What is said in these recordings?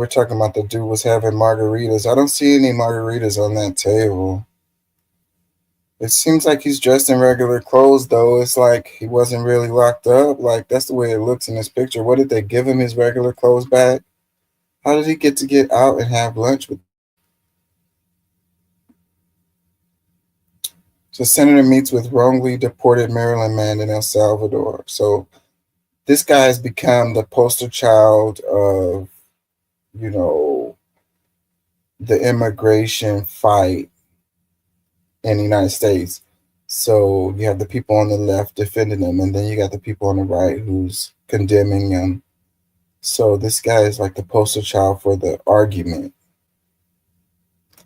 were talking about the dude was having margaritas. I don't see any margaritas on that table. It seems like he's dressed in regular clothes, though. It's like he wasn't really locked up. Like, that's the way it looks in this picture. What did they give him his regular clothes back? How did he get out and have lunch with? So, senator meets with wrongly deported Maryland man in El Salvador. So, this guy has become the poster child of, you know, the immigration fight in the United States. So you have the people on the left defending him, and then you got the people on the right who's condemning him. So this guy is like the poster child for the argument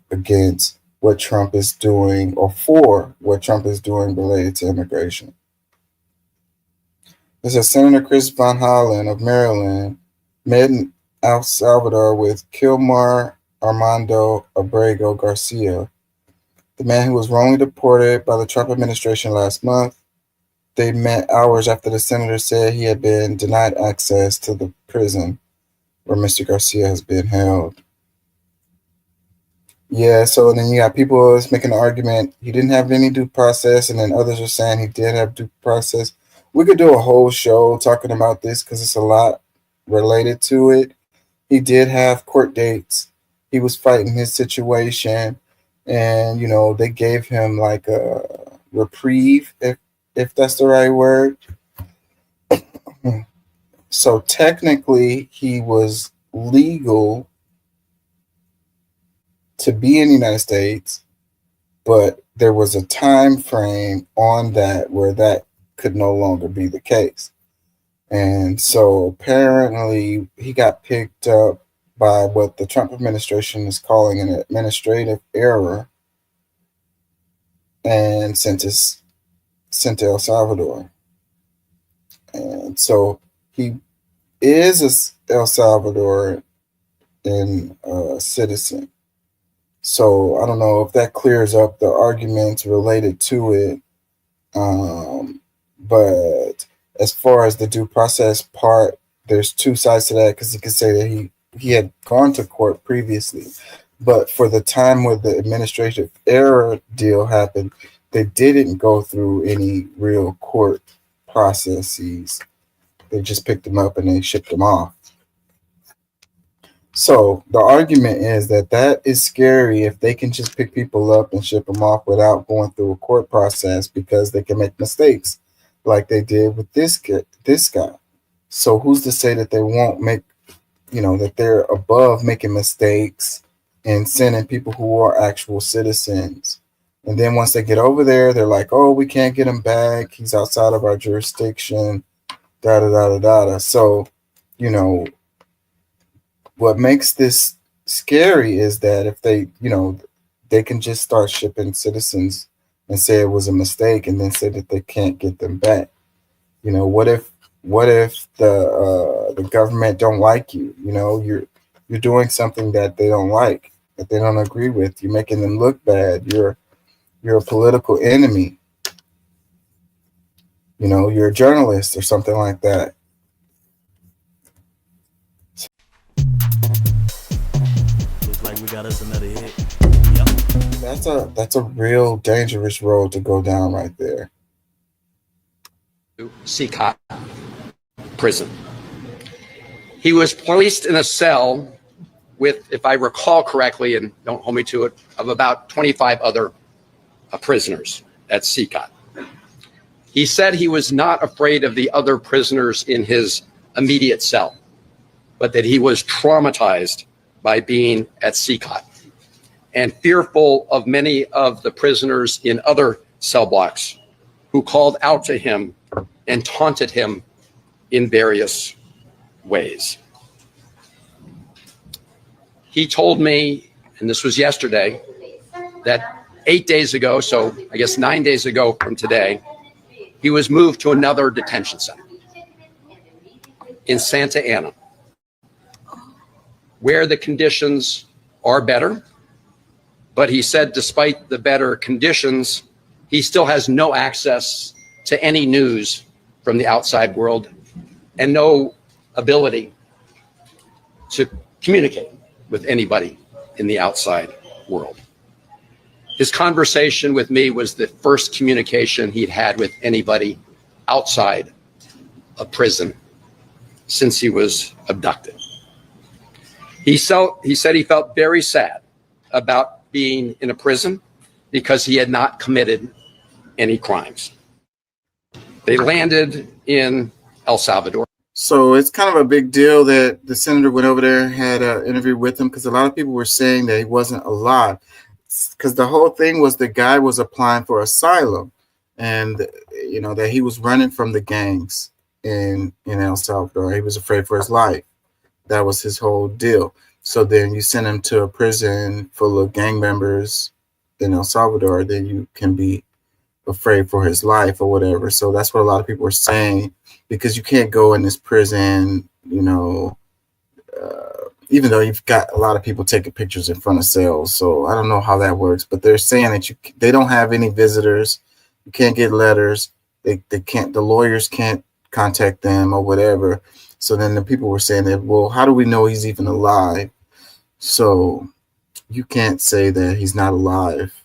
against what Trump is doing, or for what Trump is doing related to immigration. This is Senator Chris Von Hollen of Maryland met in El Salvador with Kilmar Armando Abrego Garcia, the man who was wrongly deported by the Trump administration last month. They met hours after the senator said he had been denied access to the prison where Mr. Garcia has been held. Yeah, so then you got people that's making an argument he didn't have any due process, and then others are saying he did have due process. We could do a whole show talking about this because it's a lot related to it. He did have court dates. He was fighting his situation, and they gave him like a reprieve, if that's the right word. So technically, he was legal to be in the United States, but there was a time frame on that where that could no longer be the case. And so apparently he got picked up by what the Trump administration is calling an administrative error and sent to El Salvador. And so he is a El Salvadoran citizen. So I don't know if that clears up the arguments related to it. But as far as the due process part, there's two sides to that, because you could say that he had gone to court previously. But for the time where the administrative error deal happened, they didn't go through any real court processes. They just picked him up and they shipped him off. So the argument is that is scary if they can just pick people up and ship them off without going through a court process, because they can make mistakes like they did with this guy. So who's to say that they won't make, that they're above making mistakes and sending people who are actual citizens. And then once they get over there, they're like, oh, we can't get him back. He's outside of our jurisdiction, da-da-da-da-da. So, what makes this scary is that if they, they can just start shipping citizens and say it was a mistake, and then say that they can't get them back. What if the government don't like you? You're doing something that they don't like, that they don't agree with. You're making them look bad. You're a political enemy. You're a journalist or something like that. Looks like we got us another hit. Yep. That's a real dangerous road to go down right there. Seacott prison. He was placed in a cell with, if I recall correctly, and don't hold me to it, of about 25 other prisoners at Seacott. He said he was not afraid of the other prisoners in his immediate cell, but that he was traumatized by being at Seacott and fearful of many of the prisoners in other cell blocks who called out to him and taunted him in various ways. He told me, and this was yesterday, that 8 days ago, so I guess 9 days ago from today, he was moved to another detention center in Santa Ana, where the conditions are better. But he said despite the better conditions, he still has no access to any news from the outside world and no ability to communicate with anybody in the outside world. His conversation with me was the first communication he'd had with anybody outside a prison since he was abducted. He said he felt very sad about being in a prison because he had not committed any crimes. They landed in El Salvador. So it's kind of a big deal that the senator went over there and had an interview with him, because a lot of people were saying that he wasn't alive. Because the whole thing was the guy was applying for asylum, and you know that he was running from the gangs in El Salvador. He was afraid for his life. That was his whole deal. So then you send him to a prison full of gang members in El Salvador, then you can be afraid for his life or whatever. So that's what a lot of people were saying, because you can't go in this prison, you know, even though you've got a lot of people taking pictures in front of cells. So I don't know how that works, but they're saying that they don't have any visitors. You can't get letters. They can't, the lawyers can't contact them or whatever. So then the people were saying that, well, how do we know he's even alive? So you can't say that he's not alive